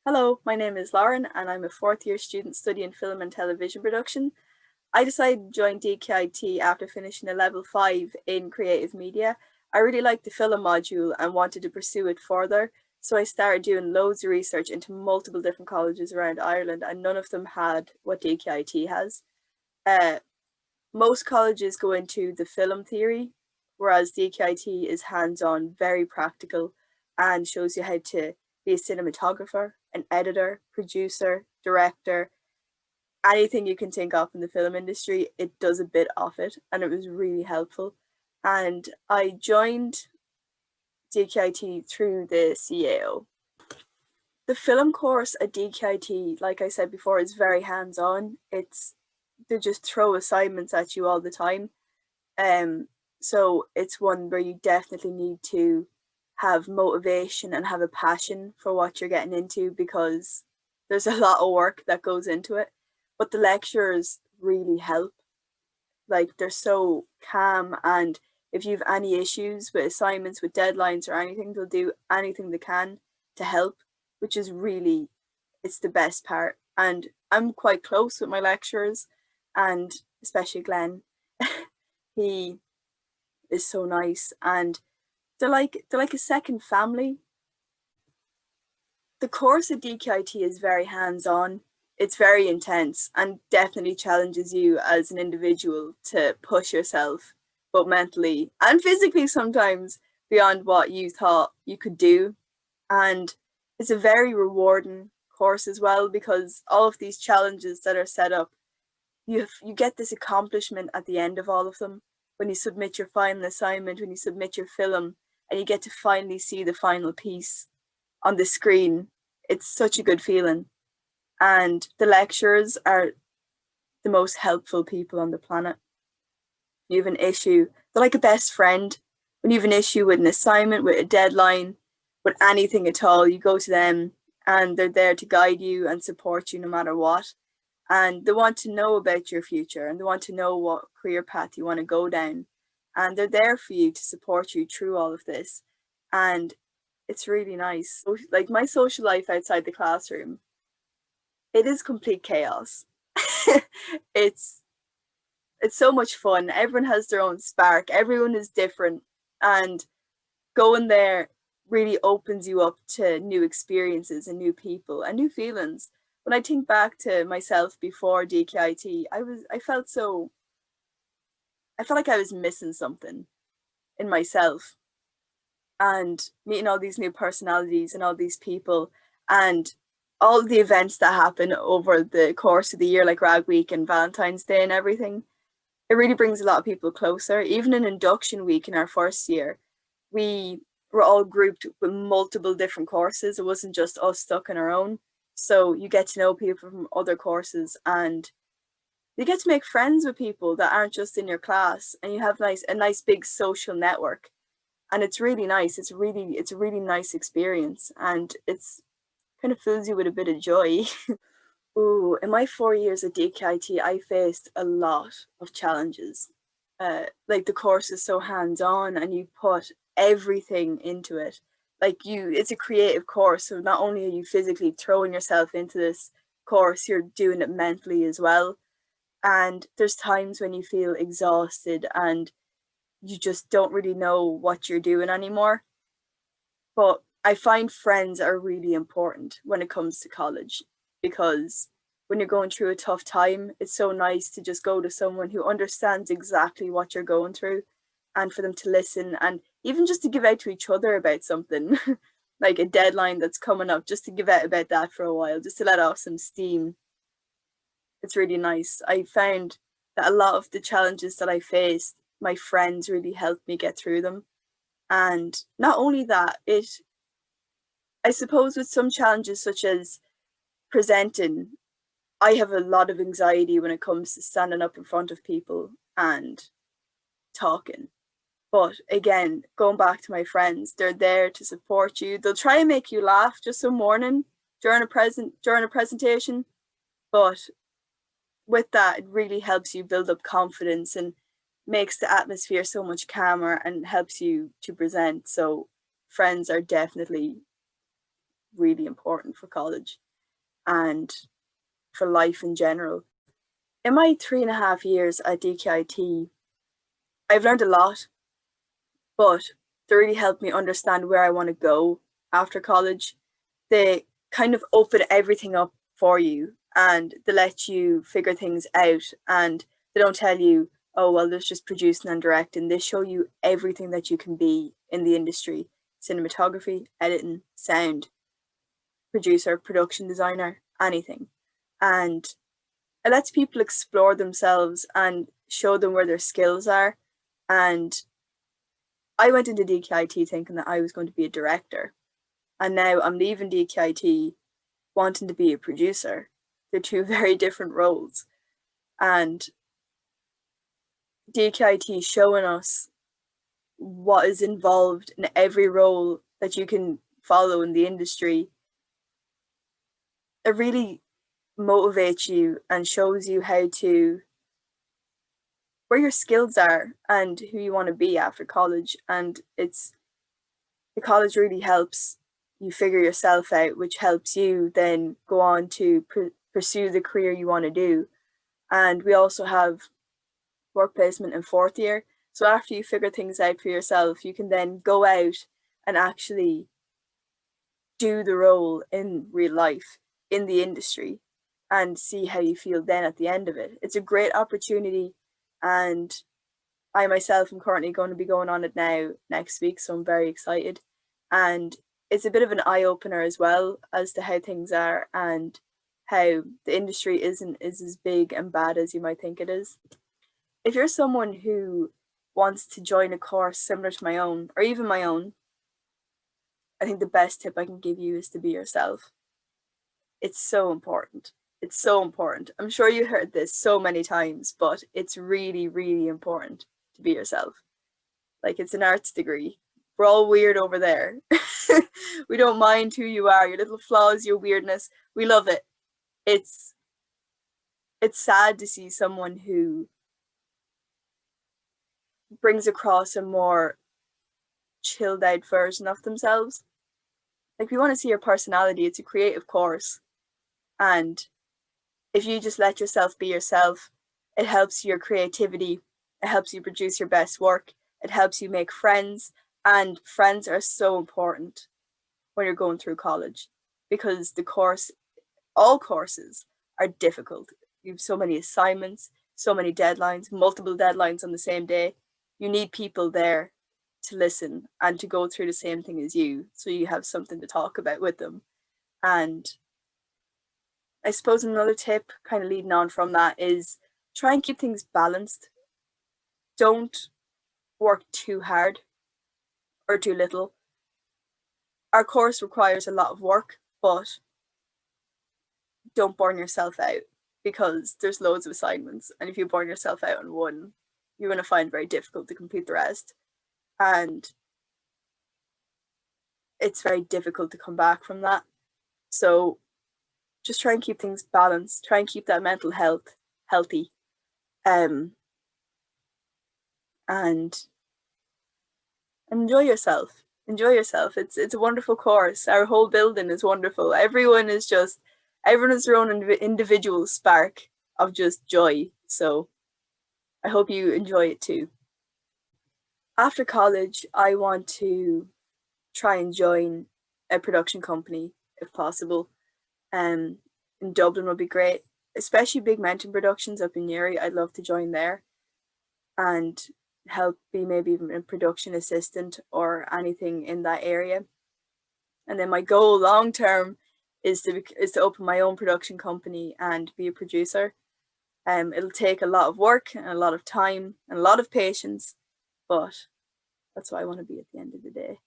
Hello, my name is Lauren and I'm a fourth year student studying film and television production. I decided to join DKIT after finishing a level 5 in creative media. I really liked the film module and wanted to pursue it further, so I started doing loads of research into multiple different colleges around Ireland and none of them had what DKIT has. Uh, Most colleges go into the film theory, whereas DKIT is hands-on, very practical, and shows you how to be a cinematographer, an editor, producer, director, anything you can think of in the film industry. It does a bit of it, and it was really helpful. And I joined DKIT through the CAO. The film course at DKIT, like I said before, is very hands-on. They just throw assignments at you all the time. Um, so it's one where you definitely need to have motivation and have a passion for what you're getting into because there's a lot of work that goes into it. But the lecturers really help. Like they're so calm, and if you have any issues with assignments, with deadlines or anything, they'll do anything they can to help, which is really, it's the best part. And I'm quite close with my lecturers, and especially Glenn. He is so nice, and they're like a second family. The course at DKIT is very hands-on. It's very intense and definitely challenges you as an individual to push yourself, both mentally and physically sometimes, beyond what you thought you could do. And it's a very rewarding course as well because all of these challenges that are set up, you get this accomplishment at the end of all of them when you submit your final assignment, when you submit your film, and you get to finally see the final piece on the screen. It's such a good feeling. And the lecturers are the most helpful people on the planet. You have an issue, they're like a best friend. When you have an issue with an assignment, with a deadline, with anything at all, you go to them and they're there to guide you and support you no matter what. And they want to know about your future and they want to know what career path you want to go down. And they're there for you to support you through all of this. And it's really nice. Like my social life outside the classroom, it is complete chaos. it's it's so much fun. Everyone has their own spark. Everyone is different, and going there really opens you up to new experiences and new people and new feelings. When I think back to myself before DKIT, I felt like I was missing something in myself, and meeting all these new personalities and all these people and all the events that happen over the course of the year, like Rag Week and Valentine's Day and everything, it really brings a lot of people closer. Even in induction week in our first year, we were all grouped with multiple different courses. It wasn't just us stuck in our own. So you get to know people from other courses and you get to make friends with people that aren't just in your class, and you have a nice big social network, and it's really nice. It's a really nice experience, and it's kind of fills you with a bit of joy. Ooh, in my 4 years at DKIT, I faced a lot of challenges. Like the course is so hands-on and you put everything into it. It's a creative course, so not only are you physically throwing yourself into this course, you're doing it mentally as well. And there's times when you feel exhausted and you just don't really know what you're doing anymore. But I find friends are really important when it comes to college because when you're going through a tough time, it's so nice to just go to someone who understands exactly what you're going through and for them to listen and even just to give out to each other about something like a deadline that's coming up, just to give out about that for a while, just to let off some steam. It's really nice. I found that a lot of the challenges that I faced, my friends really helped me get through them. And not only that, I suppose with some challenges such as presenting, I have a lot of anxiety when it comes to standing up in front of people and talking. But again, going back to my friends, they're there to support you. They'll try and make you laugh just some morning during a presentation, but with that, it really helps you build up confidence and makes the atmosphere so much calmer and helps you to present. So friends are definitely really important for college and for life in general. In my 3.5 years at DKIT, I've learned a lot, but they really helped me understand where I want to go after college. They kind of open everything up for you and they let you figure things out, and they don't tell you, oh, well, there's just producing and directing. They show you everything that you can be in the industry: cinematography, editing, sound, producer, production designer, anything. And it lets people explore themselves and show them where their skills are. And I went into DKIT thinking that I was going to be a director, and now I'm leaving DKIT wanting to be a producer. They're two very different roles. And DKIT showing us what is involved in every role that you can follow in the industry. It really motivates you and shows you where your skills are and who you want to be after college. And the college really helps you figure yourself out, which helps you then go on to pursue the career you want to do. And we also have work placement in 4th year. So after you figure things out for yourself, you can then go out and actually do the role in real life in the industry and see how you feel then at the end of it. It's a great opportunity, and I myself am currently going to be going on it now next week, so I'm very excited. And it's a bit of an eye-opener as well as to how things are and how the industry is as big and bad as you might think it is. If you're someone who wants to join a course similar to my own, or even my own, I think the best tip I can give you is to be yourself. It's so important. It's so important. I'm sure you heard this so many times, but it's really, really important to be yourself. Like, it's an arts degree. We're all weird over there. We don't mind who you are, your little flaws, your weirdness. We love it. It's sad to see someone who brings across a more chilled out version of themselves. Like, we want to see your personality. It's a creative course. And if you just let yourself be yourself, it helps your creativity. It helps you produce your best work. It helps you make friends. And friends are so important when you're going through college, because all courses are difficult. You have so many assignments, so many deadlines, multiple deadlines on the same day. You need people there to listen and to go through the same thing as you, so you have something to talk about with them. And I suppose another tip, kind of leading on from that, is try and keep things balanced. Don't work too hard or too little. Our course requires a lot of work, but don't burn yourself out, because there's loads of assignments, and if you burn yourself out on one, you're going to find it very difficult to complete the rest. And it's very difficult to come back from that. So just try and keep things balanced. Try and keep that mental health healthy. And enjoy yourself. Enjoy yourself. It's a wonderful course. Our whole building is wonderful. Everyone has their own individual spark of just joy. So I hope you enjoy it too. After college, I want to try and join a production company if possible. In Dublin would be great, especially big mountain productions up in Newry. I'd love to join there and help be maybe even a production assistant or anything in that area. And then my goal long term is to open my own production company and be a producer. It'll take a lot of work and a lot of time and a lot of patience, but that's what I want to be at the end of the day.